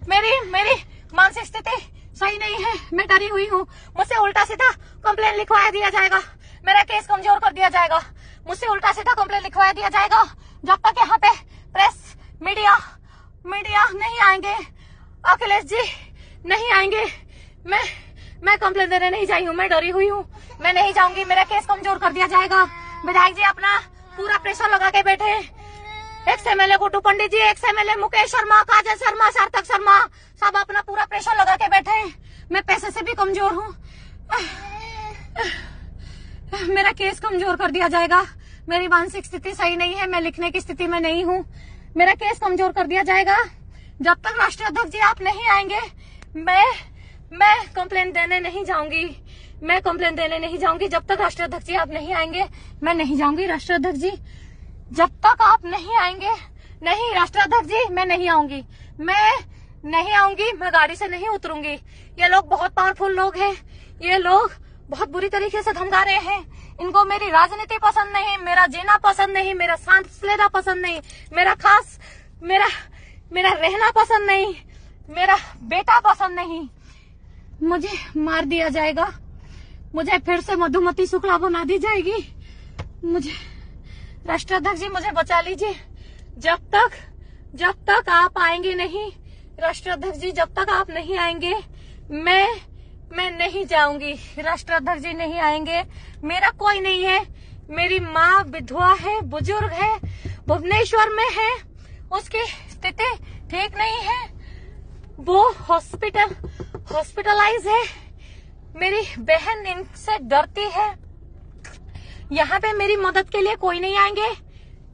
मेरी मानसिक स्थिति सही नहीं है, मैं डरी हुई हूँ। मुझसे उल्टा सीधा कंप्लेन लिखवाया दिया जाएगा, मेरा केस कमजोर कर दिया जाएगा, मुझसे उल्टा सीधा कंप्लेन लिखवाया दिया जाएगा। जब तक यहाँ पे प्रेस मीडिया नहीं आएंगे, अखिलेश जी नहीं आएंगे, मैं कंप्लेन देने नहीं जाई हूँ, मैं डरी हुई हूँ, मैं नहीं जाऊंगी, मेरा केस कमजोर कर दिया जाएगा। विधायक जी अपना पूरा प्रेशर लगा के बैठे, एक्स एमएलए गुड्डू पंडित जी, एक्स एमएलए मुकेश शर्मा, काजल शर्मा, सार्थक शर्मा, सब अपना पूरा प्रेशर लगा के बैठे। मैं पैसे से भी कमजोर हूँ, मेरा केस कमजोर कर दिया जाएगा। मेरी मानसिक स्थिति सही नहीं है, मैं लिखने की स्थिति में नहीं हूँ, मेरा केस कमजोर कर दिया जाएगा। जब तक राष्ट्रीय अध्यक्ष जी आप नहीं आएंगे, मैं कंप्लेन देने नहीं जाऊंगी, मैं कंप्लेन देने नहीं जाऊंगी। जब तक राष्ट्रीय अध्यक्ष जी आप नहीं आएंगे, मैं नहीं जाऊंगी। राष्ट्रीय अध्यक्ष जी जब तक आप नहीं आएंगे, नहीं राष्ट्रीय अध्यक्ष जी मैं नहीं आऊंगी, मैं नहीं आऊंगी, मैं गाड़ी से नहीं उतरूंगी। ये लोग बहुत पावरफुल लोग हैं, ये लोग बहुत बुरी तरीके से धमका रहे हैं। इनको मेरी राजनीति पसंद नहीं, मेरा जीना पसंद नहीं, मेरा सांस लेना पसंद नहीं, मेरा रहना पसंद नहीं, मेरा बेटा पसंद नहीं। मुझे मार दिया जाएगा, मुझे फिर से मधुमती शुक्ला बना दी जाएगी। मुझे राष्ट्रीय अध्यक्ष जी मुझे बचा लीजिए। जब तक आप आएंगे नहीं, राष्ट्रीय अध्यक्ष जी जब तक आप नहीं आएंगे, मैं नहीं जाऊंगी। राष्ट्रीय अध्यक्ष जी नहीं आएंगे, मेरा कोई नहीं है, मेरी माँ विधवा है, बुजुर्ग है, भुवनेश्वर में है, उसकी स्थिति ठीक नहीं है, वो हॉस्पिटलाइज है। मेरी बहन इनसे डरती है। यहाँ पे मेरी मदद के लिए कोई नहीं आएंगे।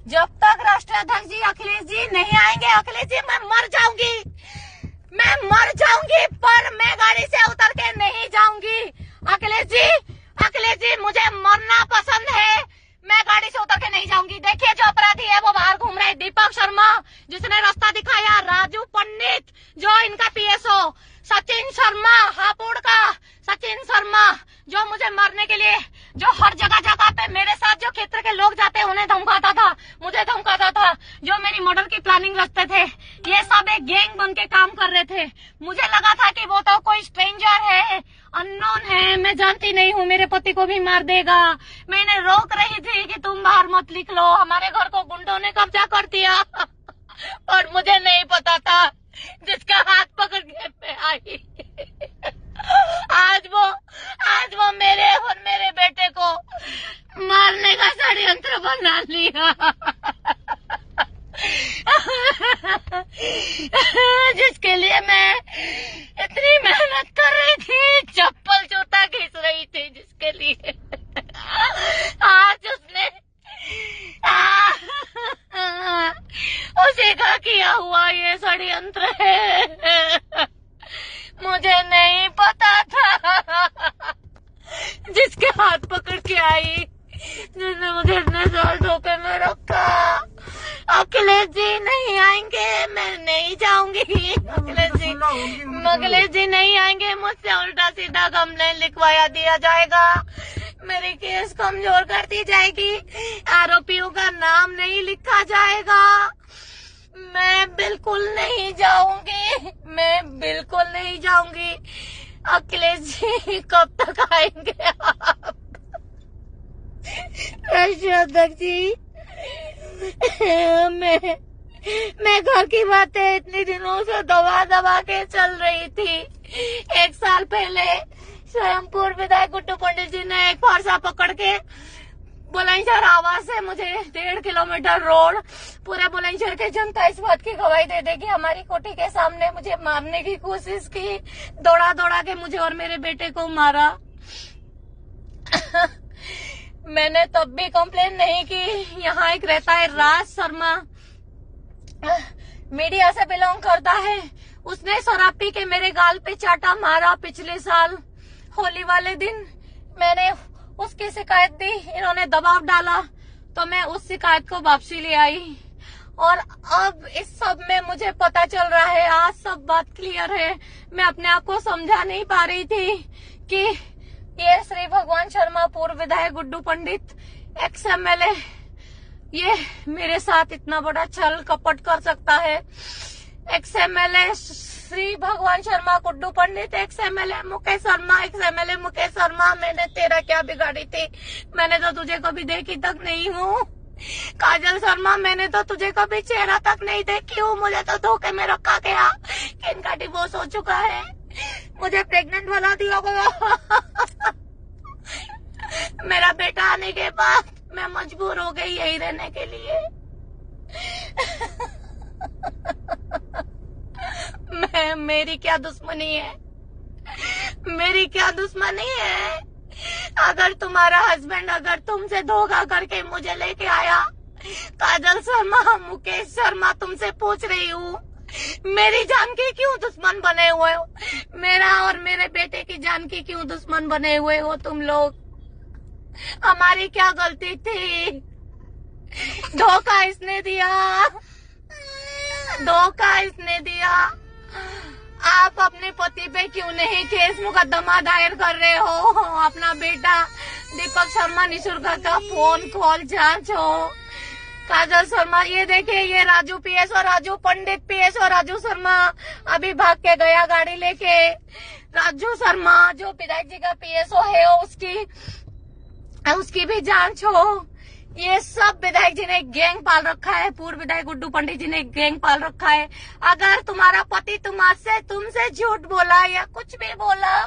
जब तक राष्ट्रीय अध्यक्ष जी अखिलेश जी नहीं आएंगे, अखिलेश जी मैं मर जाऊंगी, पर मैं गाड़ी से उतर के नहीं जाऊंगी। अखिलेश जी मुझे मरना पसंद है, मैं गाड़ी से उतर के नहीं जाऊंगी। देखिए जो अपराधी है वो बाहर घूम रहे, दीपक शर्मा जिसने रास्ता दिखाया, राजू पंडित जो इनका पीएसओ, सचिन शर्मा हापुड़ का, सचिन शर्मा जो मुझे मारने के लिए, जो हर जगह पे मेरे साथ जो क्षेत्र के लोग जाते हैं उन्हें धमकाता था, मुझे धमकाता था, जो मेरी मर्डर की प्लानिंग रचते थे, ये सब एक गैंग बन के काम कर रहे थे। मुझे लगा था कि वो तो कोई स्ट्रेंजर है, अननोन है, मैं जानती नहीं हूँ, मेरे पति को भी मार देगा। मैंने रोक रही थी कि तुम बाहर मत निकलो, हमारे घर को गुंडों ने कब्जा कर दिया। और मुझे नहीं पता था, जिसका हाथ पकड़ के मैं आई, आज वो मेरे और मेरे बेटे को मारने का षड्यंत्र बना लिया। जिसके लिए मैं इतनी मेहनत कर रही थी, चप्पल जूता घिस रही थी, जिसके लिए आज उसने उसी का किया हुआ ये षड्यंत्र है। मुझे नहीं पता था, जिसके हाथ पकड़ के आई, जिसने मुझे इतने साल धोखे में रखा। अखिलेश जी नहीं आएंगे, मैं नहीं जाऊंगी। अखिलेश जी नहीं आएंगे, मुझसे उल्टा सीधा कंप्लेन लिखवाया दिया जाएगा, मेरी केस कमजोर कर दी जाएगी, आरोपियों का नाम नहीं लिखा जाएगा। मैं बिल्कुल नहीं जाऊंगी, मैं बिल्कुल नहीं जाऊंगी। अखिलेश जी कब तक आएंगे आप? राष्ट्रीय अध्यक्ष जी मैं घर की बातें इतने दिनों से दबा के चल रही थी। 1 साल पहले स्वयं पूर्व विधायक गुड्डू पंडित जी ने एक फरसा पकड़ के बुलंदशहर आवास से मुझे 1.5 किलोमीटर रोड, पूरे बुलंदशहर की जनता इस बात की गवाही दे देगी, हमारी कोठी के सामने मुझे मारने की कोशिश की, दौड़ा के मुझे और मेरे बेटे को मारा। मैंने तब भी कंप्लेन नहीं की। यहाँ एक रहता है राज शर्मा, मीडिया से बिलोंग करता है, उसने शराब पी के मेरे गाल पे चाटा मारा पिछले साल होली वाले दिन। मैंने उसकी शिकायत दी, इन्होंने दबाव डाला तो मैं उस शिकायत को वापसी ले आई। और अब इस सब में मुझे पता चल रहा है, आज सब बात क्लियर है। मैं अपने आप को समझा नहीं पा रही थी कि ये श्री भगवान शर्मा, पूर्व विधायक गुड्डू पंडित, एक्स एमएलए, ये मेरे साथ इतना बड़ा छल कपट कर सकता है। X MLA Shri Bhagwan Sharma, Guddu Pandit, ex MLA Mukesh Sharma, ex MLA Mukesh Sharma, मैंने तेरा क्या बिगाड़ी थी? मैंने तो तुझे कभी देखी तक नहीं हूँ। काजल शर्मा, मैंने तो तुझे कभी चेहरा तक नहीं देखी हूँ। मुझे तो धोखे में रखा गया कि इनका डिवोर्स हो चुका है। मुझे प्रेग्नेंट बना दिया गया। मेरा बेटा आने के बाद मैं मजबूर हो गई यही रहने के लिए। मेरी क्या दुश्मनी है? मेरी क्या दुश्मनी है? अगर तुम्हारा हस्बैंड अगर तुमसे धोखा करके मुझे लेके आया, काजल शर्मा, मुकेश शर्मा, तुमसे पूछ रही हूँ, मेरी जान की क्यों दुश्मन बने हुए हो? मेरा और मेरे बेटे की जान की क्यों दुश्मन बने हुए हो तुम लोग? हमारी क्या गलती थी? धोखा इसने दिया, धोखा इसने दिया। आप अपने पति पे क्यों नहीं केस मुकदमा दायर कर रहे हो? अपना बेटा दीपक शर्मा निशुल्क का फोन कॉल जांच हो। काजल शर्मा, ये देखिए, ये राजू PS और राजू पंडित PS और राजू शर्मा अभी भाग के गया गाड़ी लेके। राजू शर्मा जो विधायक जी का PSO है, उसकी भी जांच हो। ये सब विधायक जी ने गैंग पाल रखा है, पूर्व विधायक गुड्डू पंडित जी ने गैंग पाल रखा है। अगर तुम्हारा पति तुमसे झूठ बोला या कुछ भी बोला,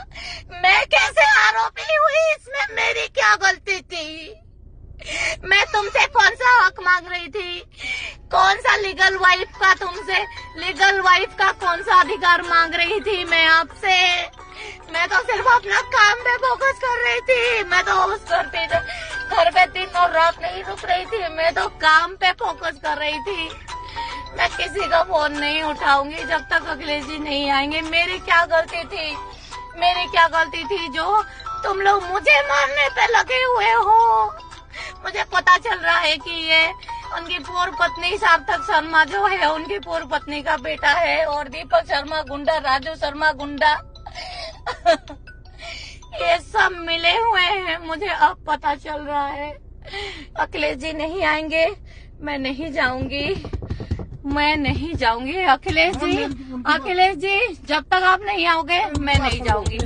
मैं कैसे आरोपी हुई? इसमें मेरी क्या गलती थी? मैं तुमसे कौन सा हक मांग रही थी? कौन सा लीगल वाइफ का कौन सा अधिकार मांग रही थी मैं आपसे? मैं तो सिर्फ अपना काम पे फोकस कर रही थी। मैं तो उस घर पे दिन और रात नहीं रुक रही थी। मैं तो काम पे फोकस कर रही थी। मैं किसी का फोन नहीं उठाऊंगी जब तक अखिलेश जी नहीं आएंगे। मेरी क्या गलती थी? मेरी क्या गलती थी जो तुम लोग मुझे मारने पे लगे हुए हो? मुझे पता चल रहा है कि ये उनकी पूर्व पत्नी सार्थक शर्मा जो है, उनकी पूर्व पत्नी का बेटा है, और दीपक शर्मा गुंडा, राजू शर्मा गुंडा, ये सब मिले हुए हैं। मुझे अब पता चल रहा है। अखिलेश जी नहीं आएंगे, मैं नहीं जाऊंगी, मैं नहीं जाऊंगी। अखिलेश जी, जब तक आप नहीं आओगे मैं नहीं जाऊंगी।